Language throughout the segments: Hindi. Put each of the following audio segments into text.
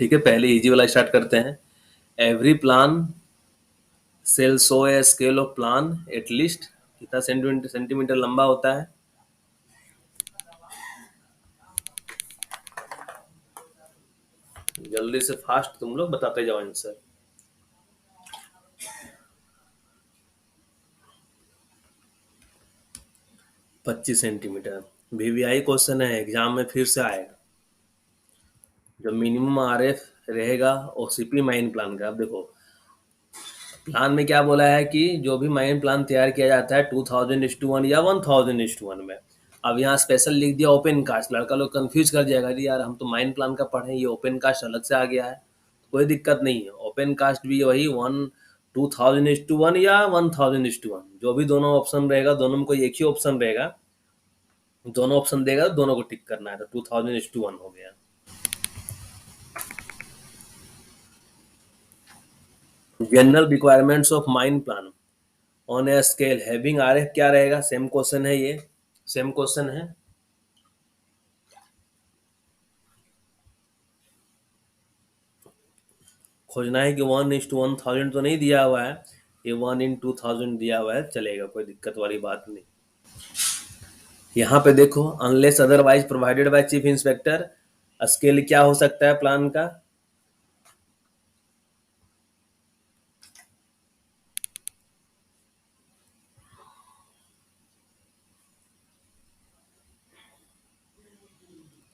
ठीक है, पहले इजी वाला स्टार्ट करते हैं। Every plan shall show a scale of plan at least कितना सेंटीमीटर लंबा होता है? जल्दी से फास्ट तुम लोग बताते जाओ आंसर। 25 सेंटीमीटर। वीवीआई क्वेश्चन है, एग्जाम में फिर से आएगा। जो मिनिमम आरएफ रहेगा ओसीपी माइन प्लान का। अब देखो प्लान में क्या बोला है कि जो भी माइन प्लान तैयार किया जाता है 2000:1 या 1000:1 में। अब यहाँ स्पेशल लिख दिया ओपन कास्ट, लड़का लोग कंफ्यूज कर जाएगा, अरे यार हम तो माइन प्लान का पढ़े, ये ओपन कास्ट अलग से आ गया है। कोई दिक्कत नहीं है, ओपन कास्ट भी वही 2000:1 या 1000:1, जो भी दोनों ऑप्शन रहेगा, दोनों में कोई एक ही ऑप्शन रहेगा, दोनों ऑप्शन देगा तो दोनों को टिक करना है, तो 2000:1 हो गया। General requirements of mine plan on a scale having RF क्या रहेगा? सेम क्वेश्चन है, ये सेम क्वेश्चन है। खोजना है कि 1:1000 तो नहीं दिया हुआ है, ये 1:2000 दिया हुआ है, चलेगा, कोई दिक्कत वाली बात नहीं। यहाँ पे देखो unless otherwise provided by chief inspector, scale क्या हो सकता है प्लान का?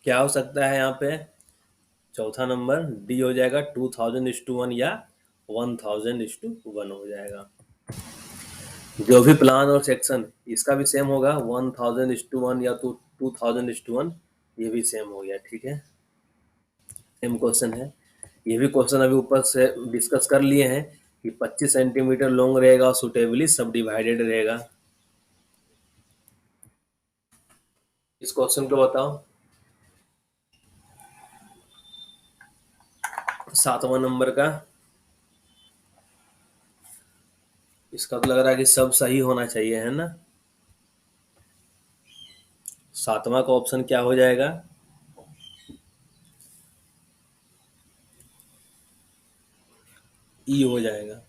क्या हो सकता है यहाँ पे? चौथा नंबर डी हो जाएगा, 2000:1 या 1000:1 हो जाएगा। जो भी प्लान और सेक्शन इसका भी सेम होगा, 1000:1 या 2000:1, ये भी सेम हो गया। ठीक है, सेम क्वेश्चन है। ये भी क्वेश्चन अभी ऊपर से डिस्कस कर लिए हैं कि 25 सेंटीमीटर लॉन्ग रहेगा और सुटेबली सब डिवाइडेड रहेगा। इस क्वेश्चन को बताओ। 7वां नंबर का, इसका तो लग रहा है कि सब सही होना चाहिए, है ना? 7वां का ऑप्शन क्या हो जाएगा? ई हो जाएगा।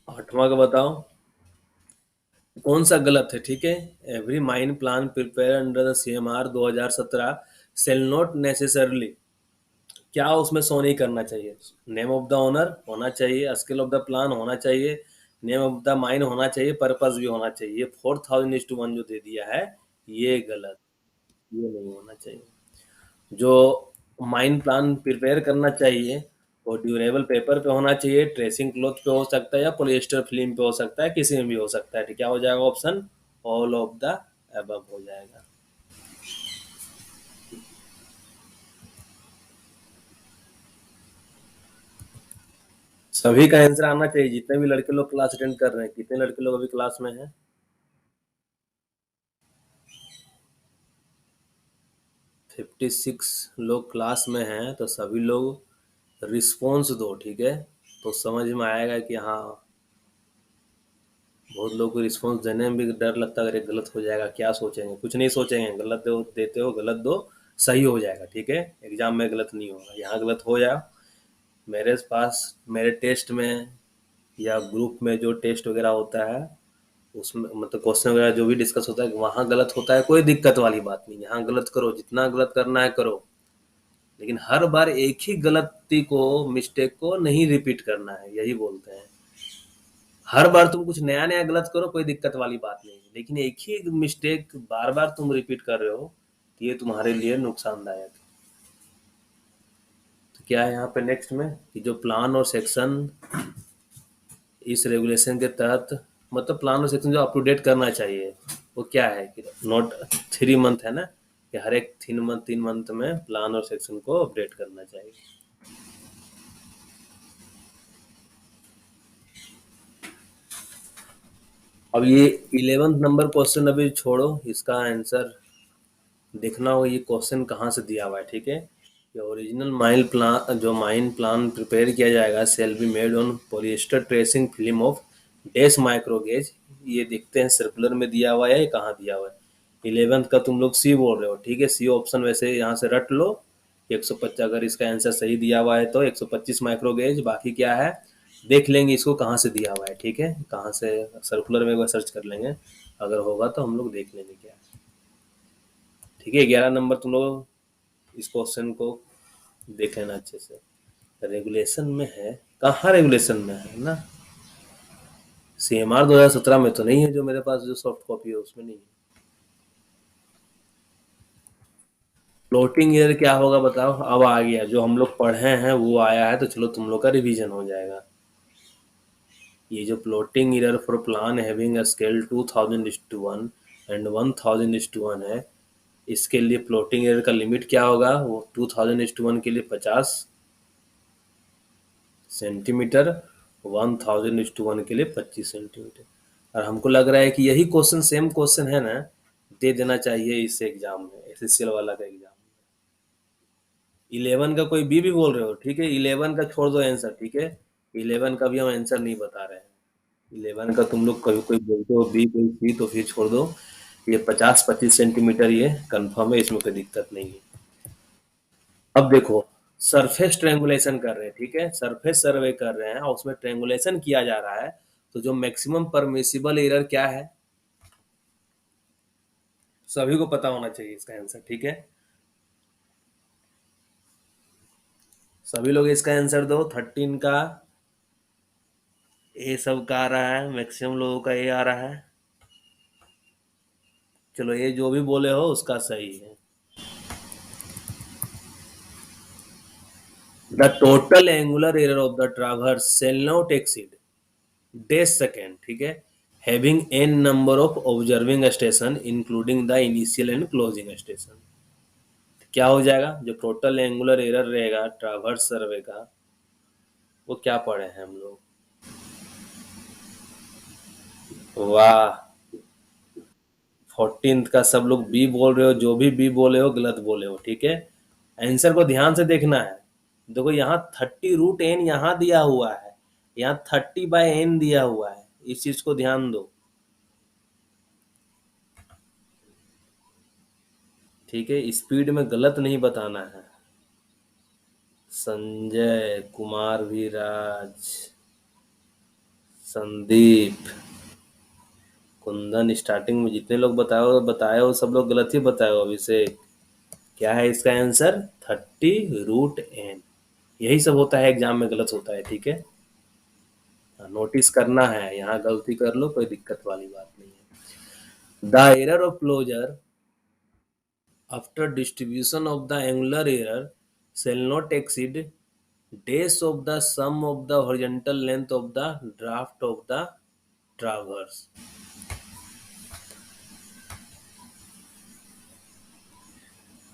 8वां का बताओ, कौन सा गलत है? ठीक है, every mine plan prepare under the CMR 2017 shall not necessarily, क्या उसमें शो नहीं करना चाहिए? नेम ऑफ द ओनर होना चाहिए, स्केल ऑफ द प्लान होना चाहिए, नेम ऑफ द माइन होना चाहिए, पर्पस भी होना चाहिए। ये 4000:1 जो दे दिया है ये गलत, ये नहीं होना चाहिए। जो माइन प्लान प्रिपेयर करना चाहिए वो ड्यूरेबल पेपर पे होना चाहिए, ट्रेसिंग क्लॉथ पे हो सकता है या पॉलिएस्टर फिल्म पे हो सकता है, किसी में भी हो सकता है। ठीक, क्या हो जाएगा option? All of the above हो जाएगा। सभी का आंसर आना चाहिए, जितने भी लड़के लोग क्लास अटेंड कर रहे हैं। कितने लड़के लोग अभी क्लास में हैं? 56 लोग क्लास में हैं, तो सभी लोग रिस्पॉन्स दो, ठीक है? तो समझ में आएगा कि हाँ, बहुत लोगों को रिस्पॉन्स देने में भी डर लगता है, अगर ये गलत हो जाएगा क्या सोचेंगे। कुछ नहीं सोचेंगे, गलत दो, देते हो गलत दो, सही हो जाएगा। ठीक है, एग्जाम में गलत नहीं होगा। यहाँ गलत हो जाए, मेरे पास मेरे टेस्ट में या ग्रुप में जो टेस्ट वगैरह होता है उसमें, मतलब क्वेश्चन वगैरह जो भी डिस्कस होता है वहाँ गलत होता है, कोई दिक्कत वाली बात नहीं। यहाँ गलत करो, जितना गलत करना है करो, लेकिन हर बार एक ही गलती को, मिस्टेक को नहीं रिपीट करना है, यही बोलते हैं। हर बार तुम कुछ नया नया गलत करो, कोई दिक्कत वाली बात नहीं है, लेकिन एक ही मिस्टेक बार बार तुम रिपीट कर रहे हो तो ये तुम्हारे लिए नुकसानदायक है। तो क्या है यहाँ पे नेक्स्ट में कि जो प्लान और सेक्शन इस रेगुलेशन के तहत, मतलब प्लान और सेक्शन जो अप टू डेट करना चाहिए वो क्या है कि नोट 3 मंथ है ना, कि हर एक 3 मंथ में प्लान और सेक्शन को अपडेट करना चाहिए। अब ये 11th नंबर क्वेश्चन अभी छोड़ो, इसका आंसर देखना हो ये क्वेश्चन कहाँ से दिया हुआ है। ठीक है, ये ओरिजिनल माइन प्लान, जो माइन प्लान प्रिपेयर किया जाएगा shall be made on polyester tracing film of dash micro gauge, ये देखते हैं सर्कुलर में दिया हुआ है या कहाँ दिया हुआ है। 11th का तुम लोग सी बोल रहे हो, ठीक है, सी ऑप्शन वैसे यहाँ से रट लो। 125, अगर इसका आंसर सही दिया हुआ है तो 125 माइक्रोगेज, बाकी क्या है देख लेंगे इसको कहाँ से दिया हुआ है, ठीक है, कहाँ से, सर्कुलर में एक बार सर्च कर लेंगे, अगर होगा तो हम लोग देख लेंगे क्या है। ठीक है, 11 नंबर तुम लोग इस क्वेश्चन को देख लेना अच्छे से। रेगुलेशन में है, कहाँ रेगुलेशन में है ना, CMR 2017 में तो नहीं है, जो मेरे पास जो सॉफ्ट कॉपी है उसमें नहीं है। फ्लोटिंग ईयर क्या होगा बताओ, अब आ गया जो हम लोग पढ़े हैं वो आया है, तो चलो तुम लोग का रिवीजन हो जाएगा। ये जो floating year for plan having a scale 2000:1 and 1000:1 है, इसके लिए फ्लोटिंग ईयर का लिमिट क्या होगा, वो 2000:1 के लिए 50 सेंटीमीटर, 1000:1 के लिए 25 सेंटीमीटर। और हमको लग रहा है कि यही क्वेश्चन सेम क्वेश्चन है ना, दे देना चाहिए इस एग्जाम में, एसएससीएल वाला का एग्जाम। 11 का कोई बी भी बोल रहे हो, ठीक है, 11 का छोड़ दो आंसर, ठीक है, 11 का भी हम आंसर नहीं बता रहे हैं। 11 का तुम लोग कोई कोई बोलते हो बी कोई सी, तो फिर छोड़ दो। ये 50-25 सेंटीमीटर ये कंफर्म है, इसमें कोई दिक्कत नहीं है। अब देखो, सरफेस ट्रेंगुलेशन कर रहे हैं, ठीक है, सरफेस सर्वे कर रहे हैं और उसमें ट्रेंगुलेशन किया जा रहा है, तो जो मैक्सिमम परमिसिबल एरर क्या है, सभी को पता होना चाहिए इसका आंसर, ठीक है, सभी लोग इसका आंसर दो। 13 का ए सब का आ रहा है, मैक्सिमम लोगों का ए आ रहा है। चलो ये जो भी बोले हो उसका सही है। The total angular error of the traverse shall not exceed days second, ठीक है, having an number of observing station including the initial and closing station. क्या हो जाएगा, जो टोटल एंगुलर एरर रहेगा ट्रावर्स सर्वे का, वो क्या पढ़े हैं हम लोग, वाह, 14th का सब लोग बी बोल रहे हो, जो भी बी बोले हो गलत बोले हो, ठीक है, आंसर को ध्यान से देखना है। देखो यहाँ 30√n यहाँ दिया हुआ है, यहाँ 30/n दिया हुआ है, इस चीज को ध्यान दो, ठीक है, स्पीड में गलत नहीं बताना है। संजय कुमार विराज, संदीप, कुंदन, स्टार्टिंग में जितने लोग बताए हो सब लोग गलत ही बताए हो। अभिषेक, क्या है इसका आंसर, 30√n, यही सब होता है एग्जाम में, गलत होता है, ठीक है, नोटिस करना है, यहाँ गलती कर लो कोई दिक्कत वाली बात नहीं है। The error of closure after distribution of the angular error shall not exceed dash of the sum of the horizontal length of the draft of the traverse।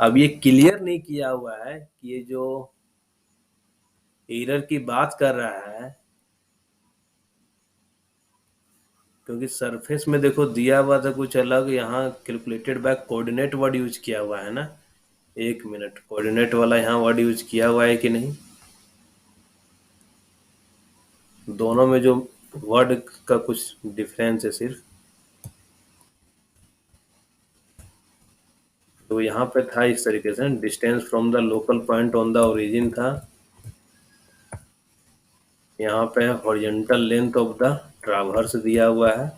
अब ये क्लियर नहीं किया हुआ है कि ये जो एरर की बात कर रहा है, क्योंकि सरफेस में देखो दिया हुआ था कुछ अलग, यहाँ calculated by coordinate word use किया हुआ है ना। एक मिनट, कोऑर्डिनेट वाला यहाँ वर्ड यूज किया हुआ है कि नहीं, दोनों में जो वर्ड का कुछ डिफरेंस है सिर्फ, तो यहाँ पे था इस तरीके से, distance from the local point on the origin था, यहाँ पे horizontal length of the traverse दिया हुआ है,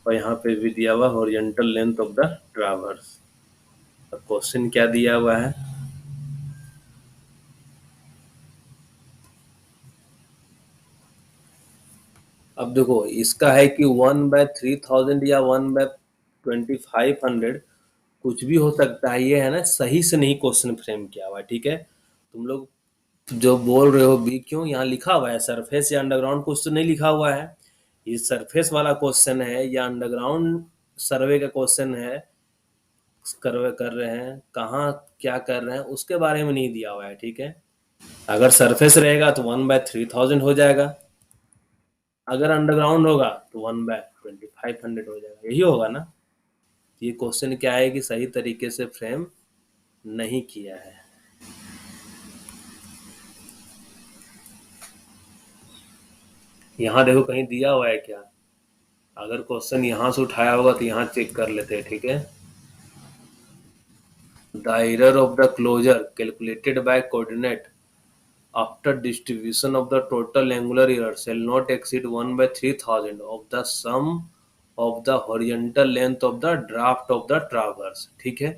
और यहाँ पे भी दिया हुआ horizontal length of the traverse. अब क्वेश्चन क्या दिया हुआ है, अब देखो इसका है कि 1/3000 या 1/2500, कुछ भी हो सकता है, ये है ना सही से नहीं क्वेश्चन फ्रेम किया हुआ है, ठीक है, तुम लोग जो बोल रहे हो बी क्यों, यहाँ लिखा हुआ है सरफेस या अंडरग्राउंड, कुछ तो नहीं लिखा हुआ है, ये सरफेस वाला क्वेश्चन है या अंडरग्राउंड सर्वे का क्वेश्चन है, कर रहे हैं कहाँ, क्या कर रहे हैं उसके बारे में नहीं दिया हुआ है, ठीक है, अगर सरफेस रहेगा तो 1/3000 हो जाएगा, अगर अंडरग्राउंड होगा तो 1/2500 हो जाएगा, यही होगा ना। ये क्वेश्चन क्या है कि सही तरीके से फ्रेम नहीं किया है। यहाँ देखो कहीं दिया हुआ है क्या, अगर क्वेश्चन यहाँ से उठाया होगा तो यहाँ चेक कर लेते हैं, ठीक है, The error of the closure calculated by coordinate after distribution of the total angular error shall not exceed 1 by 3000 of the sum of the horizontal length of the draft of the traverse. ठीक है,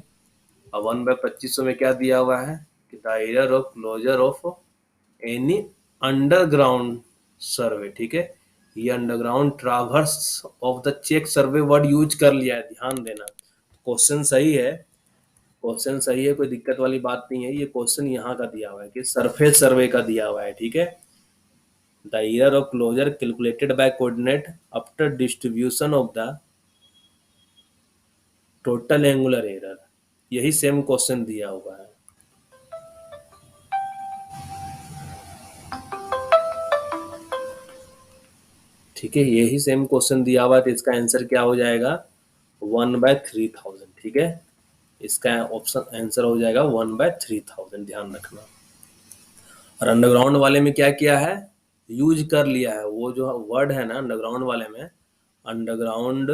अब 1/2500 में क्या दिया हुआ है कि the error of closure of any underground survey. ठीक है, ये underground traverse of the check survey word use कर लिया है, ध्यान देना। क्वेश्चन सही है, क्वेश्चन सही है, कोई दिक्कत वाली बात नहीं है। ये क्वेश्चन यहाँ का दिया हुआ है कि सरफेस सर्वे का दिया हुआ है। ठीक है, the error of closure calculated by coordinate after distribution of the total angular error, यही सेम क्वेश्चन दिया हुआ है। ठीक है, यही सेम क्वेश्चन दिया हुआ है, तो इसका आंसर क्या हो जाएगा 1/3000। ठीक है, इसका ऑप्शन आंसर हो जाएगा 1/3000, ध्यान रखना। और अंडरग्राउंड वाले में क्या किया है, यूज कर लिया है, वो जो वर्ड है ना अंडरग्राउंड वाले में, अंडरग्राउंड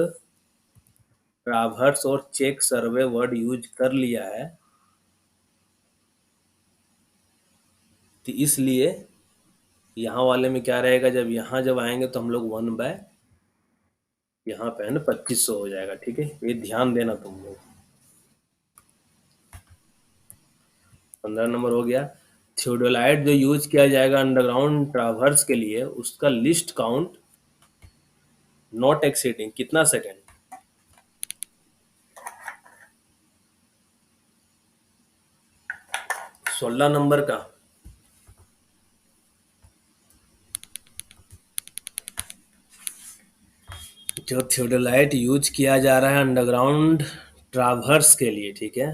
ट्रावर्स और चेक सर्वे वर्ड यूज कर लिया है, तो इसलिए यहाँ वाले में क्या रहेगा, जब यहाँ जब आएंगे तो हम लोग 1 बाय यहाँ पे है ना 2500 हो जाएगा। ठीक है, ये ध्यान देना तुम लोग। 15 नंबर हो गया, थियोडोलाइट जो यूज किया जाएगा अंडरग्राउंड ट्रावर्स के लिए, उसका लिस्ट काउंट नॉट एक्सीडिंग कितना सेकेंड। 16 नंबर का जो थियोडोलाइट यूज किया जा रहा है अंडरग्राउंड ट्रावर्स के लिए। ठीक है,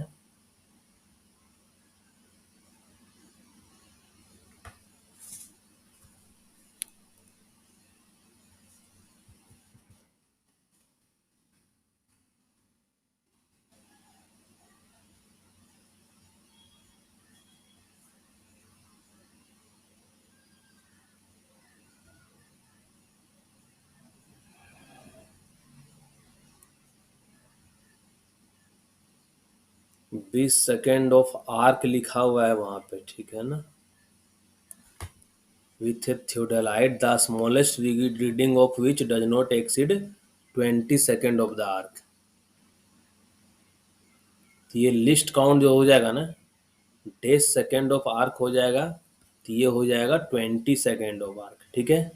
बीस सेकेंड ऑफ आर्क लिखा हुआ है वहां पे। ठीक है ना, with a theodolite the smallest reading of which does not exceed 20 second of the arc। तो ये लिस्ट काउंट जो हो जाएगा ना, 10 सेकेंड ऑफ आर्क हो जाएगा, तो ये हो जाएगा 20 सेकेंड ऑफ आर्क। ठीक है,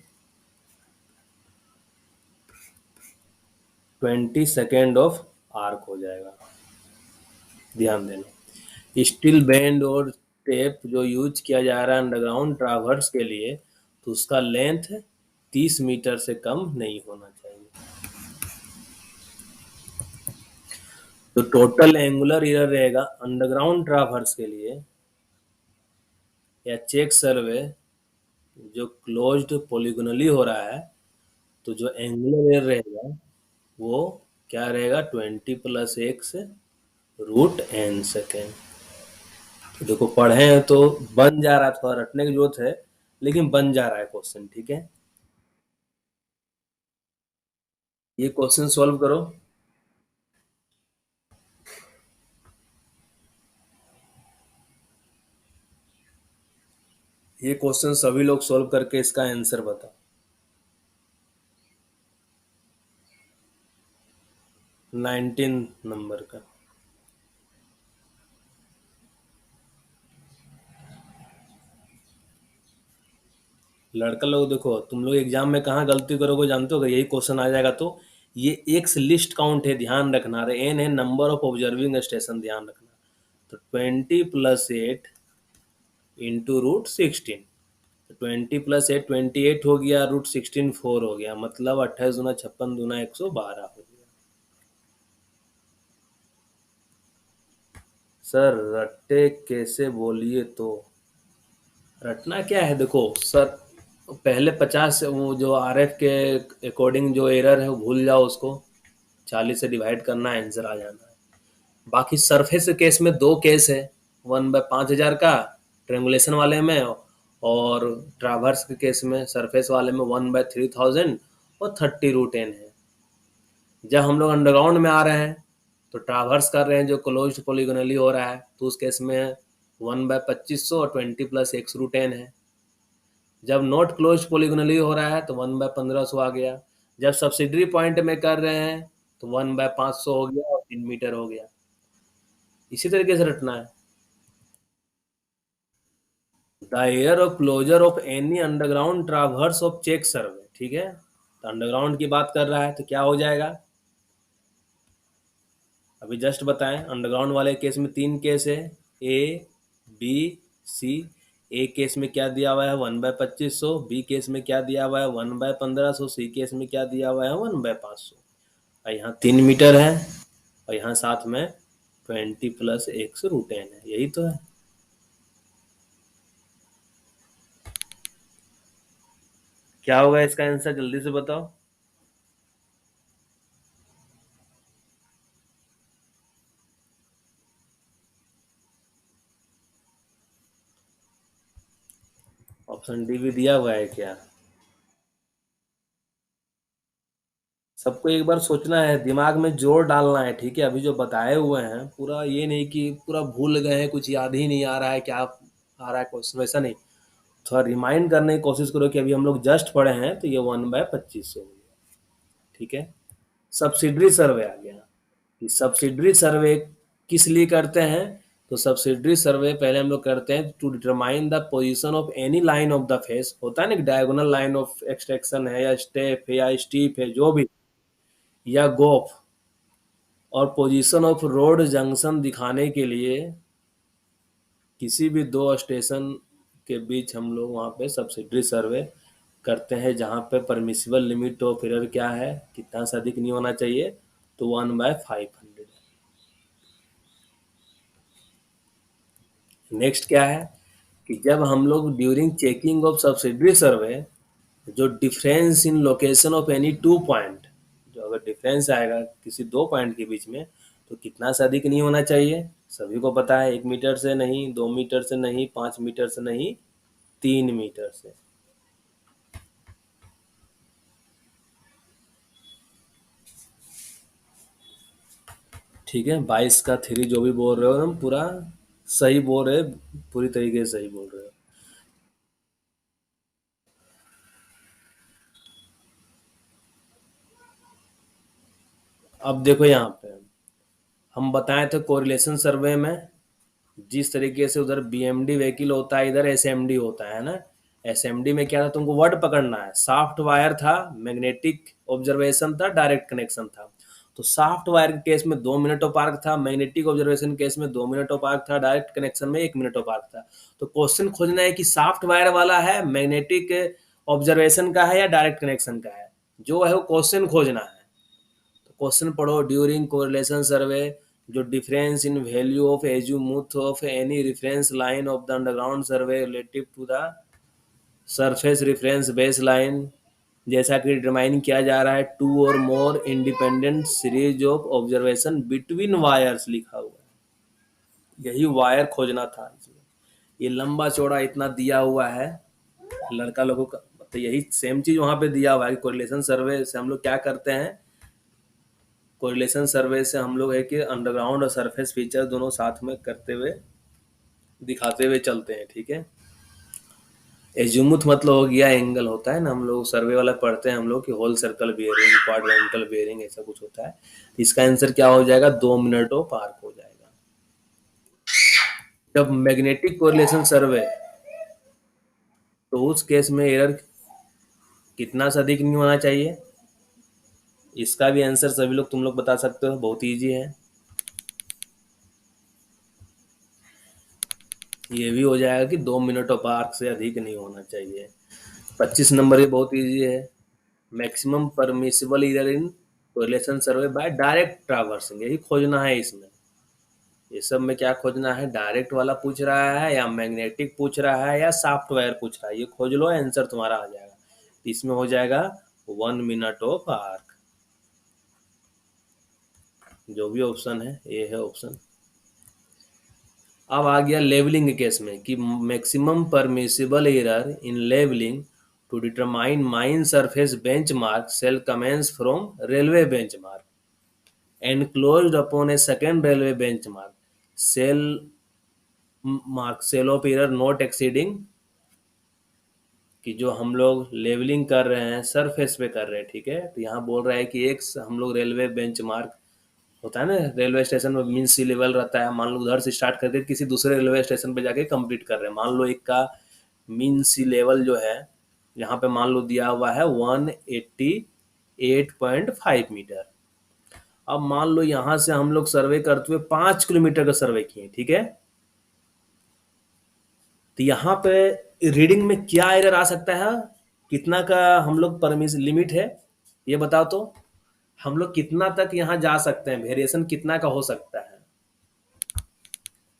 20 सेकेंड ऑफ आर्क हो जाएगा, ध्यान देना। स्टील बैंड और टेप जो यूज किया जा रहा है अंडरग्राउंड ट्रावर्स के लिए, तो उसका लेंथ 30 मीटर से कम नहीं होना चाहिए। तो टोटल एंगुलर एरर रहेगा अंडरग्राउंड ट्रावर्स के लिए या चेक सर्वे जो क्लोज्ड पॉलीगोनली हो रहा है, तो जो एंगुलर एरर रहेगा वो क्या रहेगा 20 + x √n सेकेंड। तो देखो पढ़े हैं तो बन जा रहा है, थोड़ा रटने की जरूरत है, लेकिन बन जा रहा है क्वेश्चन। ठीक है, ये क्वेश्चन सॉल्व करो। ये क्वेश्चन सभी लोग सॉल्व करके इसका आंसर बताओ। 19 नंबर का लड़का लोग, देखो तुम लोग एग्जाम में कहाँ गलती करोगे जानते हो, अगर यही क्वेश्चन आ जाएगा तो ये एक्स लिस्ट काउंट है, ध्यान रखना। रे एन है नंबर ऑफ ऑब्जर्विंग स्टेशन, ध्यान रखना। तो 20 + 8 इंटू √16, 20 + 8 28 हो गया, √16 4 हो गया, मतलब 28 दूना 56 दूना 112 हो गया। सर रट्टे कैसे बोलिए, तो रटना क्या है, देखो सर पहले 50 से वो जो आरएफ के अकॉर्डिंग जो एरर है वो भूल जाओ, उसको 40 से डिवाइड करना है, आंसर आ जाना है। बाकी सरफेस केस में दो केस है, 1/5000 का ट्रेंगुलेशन वाले में, और ट्रावर्स के केस में सरफेस वाले में 1/3000 और 30 √n है। जब हम लोग अंडरग्राउंड में आ रहे हैं तो ट्रावर्स कर रहे हैं जो क्लोज्ड पॉलीगोनली हो रहा है, तो उस केस में 1/2500 और 20 प्लस x√10 है। जब नॉट क्लोज्ड पॉलीगोनली हो रहा है तो 1/1500 आ गया। जब सब्सिडरी पॉइंट में कर रहे हैं तो 1/500 हो गया और 3 मीटर हो गया। इसी तरीके से रटना है। The error of closure of any underground traverse of check survey, ठीक है। तो अंडरग्राउंड की बात कर रहा है तो क्या हो जाएगा, अभी जस्ट बताएं। अंडरग्राउंड वाले केस में 3 केस है, A B C. A case में क्या दिया हुआ है 1/2500, बी केस में क्या दिया हुआ है 1/1500, सी केस में क्या दिया हुआ है 1/500। और यहाँ 3 मीटर है और यहाँ साथ में 20 प्लस x√10 है, यही तो है। क्या होगा इसका आंसर, जल्दी से बताओ। ऑप्शन डी भी दिया हुआ है क्या? सबको एक बार सोचना है, दिमाग में जोर डालना है, ठीक है। अभी जो बताए हुए हैं पूरा ये नहीं कि पूरा भूल गए हैं, कुछ याद ही नहीं आ रहा है क्या आ रहा है क्वेश्चन, वैसा नहीं। थोड़ा रिमाइंड करने की कोशिश करो कि अभी हम लोग जस्ट पढ़े हैं तो ये 1/2500 हो गया, ठीक है। सब्सिडरी सर्वे आ गया कि सब्सिडरी सर्वे किस लिए करते हैं। तो सब्सिडरी सर्वे पहले हम लोग करते हैं to determine the position of any line of the face. होता है ना कि डायगोनल लाइन ऑफ एक्सट्रैक्शन है या स्टेप है या स्टीप है जो भी, या गोफ, और पोजीशन ऑफ रोड जंक्शन दिखाने के लिए किसी भी दो स्टेशन के बीच हम लोग वहाँ पे सब्सिडरी सर्वे करते हैं, जहाँ पे परमिसिबल लिमिट ऑफ एरर क्या है, कितना से अधिक नहीं होना चाहिए, तो 1/500। नेक्स्ट क्या है कि जब हम लोग ड्यूरिंग चेकिंग ऑफ सब्सिडरी सर्वे जो difference in location of any 2 point, जो अगर डिफरेंस आएगा किसी 2 पॉइंट के बीच में तो कितना से अधिक नहीं होना चाहिए। सभी को पता है, 1 मीटर से नहीं, 2 मीटर से नहीं, 5 मीटर से नहीं, 3 मीटर से। ठीक है, 22 का 3 जो भी बोल रहे हो हम पूरा सही बोल रहे, पूरी तरीके से सही बोल रहे हो। अब देखो यहाँ पे हम बताए थे कोरिलेशन सर्वे में जिस तरीके से उधर बीएमडी व्हीकल होता है, इधर एसएमडी होता है ना। एसएमडी में क्या था, तुमको वर्ड पकड़ना है। सॉफ्ट वायर था, मैग्नेटिक ऑब्जर्वेशन था, डायरेक्ट कनेक्शन था। तो सॉफ्ट वायर के केस में 2 मिनट ऑफ आर्क था, मैग्नेटिक ऑब्जर्वेशन केस में 2 मिनट ऑफ आर्क था, डायरेक्ट कनेक्शन में 1 मिनट ऑफ आर्क था। तो क्वेश्चन खोजना है कि सॉफ्ट वायर वाला है, मैग्नेटिक ऑब्जर्वेशन का है या डायरेक्ट कनेक्शन का है, जो है वो क्वेश्चन खोजना है। तो क्वेश्चन पढ़ो, ड्यूरिंग कोरिलेशन सर्वे जो difference in value of azimuth of any reference line of the underground survey relative to the surface reference base line, जैसा कि डिटरमाइन किया जा रहा है two or more independent series of observation between wires लिखा हुआ है, यही वायर खोजना था इसमें। ये लंबा चौड़ा इतना दिया हुआ है लड़का लोगों का, तो यही सेम चीज वहां पे दिया हुआ है। कोरिलेशन सर्वे से हम लोग क्या करते हैं, कोरिलेशन सर्वे से हम लोग है कि अंडरग्राउंड और सरफेस फीचर दोनों साथ में करते हुए दिखाते हुए चलते हैं, ठीक है। एजीमुथ मतलब हो गया एंगल, होता है ना, हम लोग सर्वे वाला पढ़ते हैं हम लोग कि whole circle bearing, quadrantal bearing, ऐसा कुछ होता है। इसका आंसर क्या हो जाएगा, 2 मिनट ऑफ आर्क हो जाएगा। जब मैग्नेटिक कोरिलेशन सर्वे, तो उस केस में एरर कितना से अधिक नहीं होना चाहिए। इसका भी आंसर सभी लोग तुम लोग बता सकते हो, बहुत ईजी है। ये भी हो जाएगा कि 2 मिनट ऑफ आर्क से अधिक नहीं होना चाहिए। 25 नंबर भी बहुत ईजी है। Maximum permissible error in correlation survey by direct traversing, यही खोजना है इसमें। ये सब में क्या खोजना है, डायरेक्ट वाला पूछ रहा है या मैग्नेटिक पूछ रहा है या सॉफ्टवेयर पूछ रहा है, ये खोज लो, आंसर तुम्हारा आ जाएगा। इसमें हो जाएगा 1 मिनट ऑफ आर्क, जो भी ऑप्शन है ये है ऑप्शन। अब आ गया लेवलिंग केस में कि maximum permissible error in levelling to determine mine surface benchmark shall commence from railway benchmark. enclosed upon a second railway benchmark, cell mark cell of error not exceeding, कि जो हम लोग लेवलिंग कर रहे हैं सरफेस पे कर रहे हैं, ठीक है। तो यहाँ बोल रहा है कि एक हम लोग रेलवे बेंचमार्क होता है ना, रेलवे स्टेशन में मीन सी लेवल रहता है, मान लो उधर से स्टार्ट करके किसी दूसरे रेलवे स्टेशन पे जाके कंप्लीट कर रहे हैं। मान लो एक का मीन सी लेवल जो है यहाँ पे मान लो दिया हुआ है 188.5 मीटर। अब मान लो यहाँ से हम लोग सर्वे करते हुए 5 किलोमीटर का सर्वे किए, ठीक है। तो यहाँ पे रीडिंग में क्या एरर आ सकता है, कितना का हम लोग परमिशन लिमिट है, ये बताओ तो। हम लोग कितना तक यहाँ जा सकते हैं, वेरिएशन कितना का हो सकता है,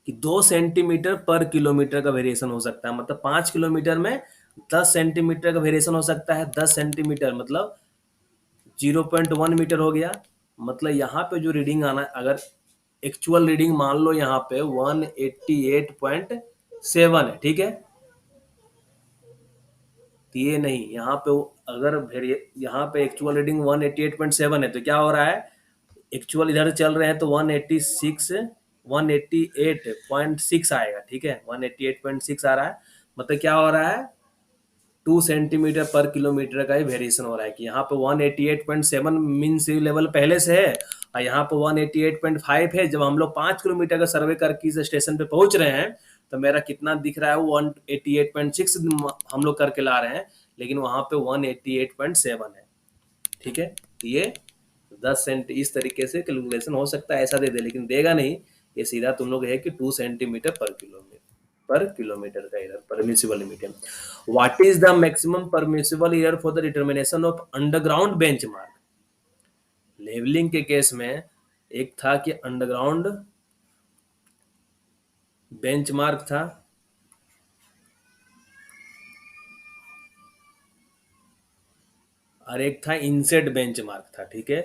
कि 2 सेंटीमीटर पर किलोमीटर का वेरिएशन हो सकता है। मतलब 5 किलोमीटर में 10 सेंटीमीटर का वेरिएशन हो सकता है। 10 सेंटीमीटर मतलब 0.1 मीटर हो गया। मतलब यहाँ पे जो रीडिंग आना, अगर एक्चुअल रीडिंग मान लो यहाँ पे 188.7 है, ठीक है। तो ये नहीं, यहाँ पे अगर यहाँ पे एक्चुअल रीडिंग 188.7 है, तो क्या हो रहा है, एक्चुअल इधर चल रहे हैं तो 188.6 आएगा, ठीक है। 188.6 आ रहा है, मतलब क्या हो रहा है, 2 सेंटीमीटर पर किलोमीटर का ही वेरिएशन हो रहा है। कि यहाँ पे 188.7 मीन सी लेवल पहले से है, और यहाँ पे 188.5 है। जब हम लोग 5 किलोमीटर का सर्वे करके इस स्टेशन पे पहुंच रहे हैं, तो मेरा कितना दिख रहा है, 188.6 हम लोग करके ला रहे हैं, लेकिन वहां पे 188.7 है, ठीक है। तो ये 10 सेंट इस तरीके से कैलकुलेशन हो सकता है, ऐसा दे दे, लेकिन देगा नहीं। ये सीधा तुम लोग है कि 2 सेंटीमीटर पर किलोमीटर का एरर परमिसिबल लिमिट है। What is the maximum permissible error for the determination of underground benchmark. Levelling के केस में एक था कि अंडरग्राउंड बेंचमार्क था, और एक था इनसेट बेंचमार्क था, ठीक है।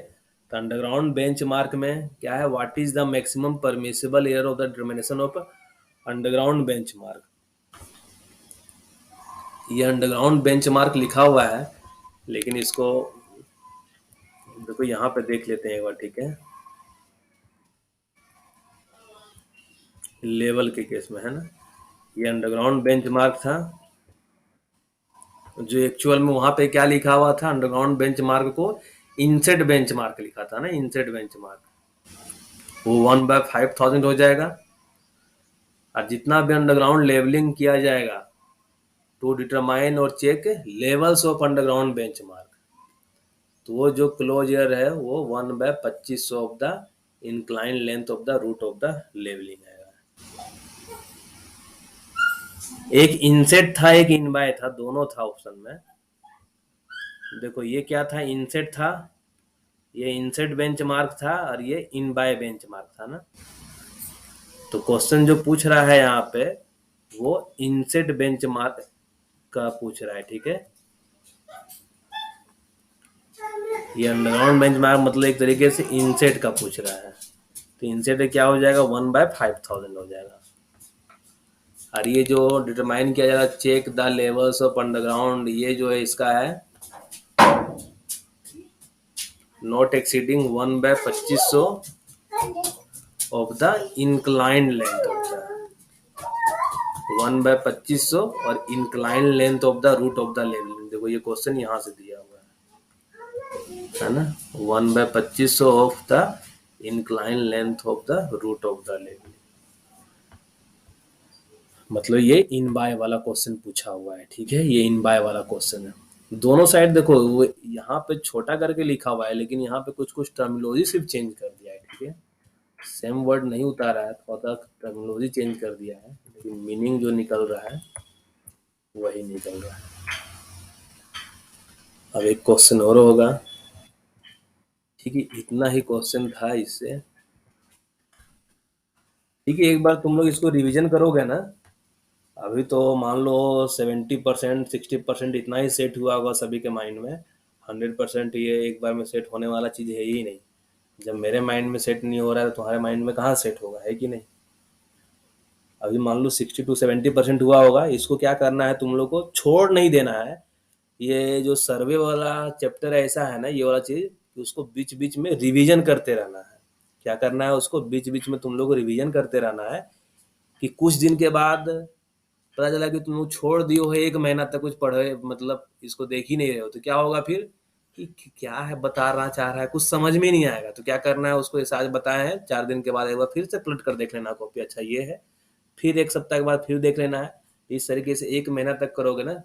तो अंडरग्राउंड बेंचमार्क में क्या है, what is the maximum permissible error of the determination of underground benchmark. ये अंडरग्राउंड बेंचमार्क लिखा हुआ है, लेकिन इसको देखो यहाँ पे देख लेते हैं एक बार, ठीक है। लेवल के केस में है ना, ये अंडरग्राउंड बेंचमार्क था। जो एक्चुअल में वहां पे क्या लिखा हुआ था, अंडरग्राउंड बेंचमार्क को इनसेट बेंचमार्क लिखा था ना, इनसेट बेंचमार्क। वो 1/5000 हो जाएगा। और जितना भी अंडरग्राउंड लेवलिंग किया जाएगा टू डिटरमाइन और check levels of underground benchmark, तो वो जो क्लोज एयर है वो 1/2500 of the incline length of the route of the levelling है। एक इनसेट था, एक इन बाय था, दोनों था ऑप्शन में। देखो ये क्या था, इनसेट था, ये इनसेट बेंचमार्क था, और ये इन बाय बेंचमार्क था ना। तो क्वेश्चन जो पूछ रहा है यहाँ पे वो इनसेट बेंचमार्क का पूछ रहा है, ठीक है। ये अंडरग्राउंड बेंचमार्क मतलब एक तरीके से इनसेट का पूछ रहा है। तो इनसेट क्या हो जाएगा, 1/5000 हो जाएगा। और ये जो डिटरमाइन किया जाएगा check the levels of underground, ये जो है इसका है not exceeding 1/2500 of the inclined length of the 1/2500 और inclined length of the route of the levelling. देखो ये क्वेश्चन यहाँ से दिया हुआ है ना, 1/2500 of the inclined length of the route of the levelling. मतलब ये इन बाय वाला क्वेश्चन पूछा हुआ है, ठीक है। ये इन बाय वाला क्वेश्चन है। दोनों साइड देखो, वो यहाँ पे छोटा करके लिखा हुआ है, लेकिन यहाँ पे कुछ कुछ टर्मिनोलॉजी सिर्फ चेंज कर दिया है, ठीक है। सेम वर्ड नहीं उतारा है, थोड़ा टर्मिनोलॉजी चेंज कर दिया है, लेकिन मीनिंग जो निकल रहा है वही निकल रहा है। अब एक क्वेश्चन और होगा, ठीक है। इतना ही क्वेश्चन था इससे, ठीक है। एक बार तुम लोग इसको रिवीजन करोगे ना, अभी तो मान लो 70% 60% इतना ही सेट हुआ होगा सभी के माइंड में। 100% ये एक बार में सेट होने वाला चीज़ है ही नहीं। जब मेरे माइंड में सेट नहीं हो रहा है तो तुम्हारे माइंड में कहाँ सेट होगा, है कि नहीं। अभी मान लो 60 to 70% हुआ होगा। इसको क्या करना है, तुम लोग को छोड़ नहीं देना है। ये जो सर्वे वाला चैप्टर ऐसा है ना, ये वाला चीज़ कि उसको बीच बीच में रिवीजन करते रहना है। क्या करना है उसको, बीच बीच में तुम लोग को रिवीजन करते रहना है कि कुछ दिन के बाद पता चला कि तुम लोग छोड़ दियो हो, 1 महीना तक कुछ पढ़े मतलब इसको देख ही नहीं रहे हो, तो क्या होगा फिर कि क्या है बता रहा चाह रहा है, कुछ समझ में नहीं आएगा। तो क्या करना है उसको, जैसे आज बताए हैं 4 दिन के बाद एक बार फिर से पलट कर देख लेना कॉपी, अच्छा ये है, फिर 1 सप्ताह के बाद फिर देख लेना है। इस तरीके से 1 महीना तक करोगे ना,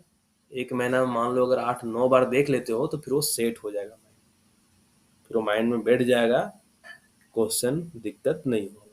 1 महीना में मान लो अगर 8-9 बार देख लेते हो तो फिर वो सेट हो जाएगा, फिर वो माइंड में बैठ जाएगा, क्वेश्चन दिक्कत नहीं हो।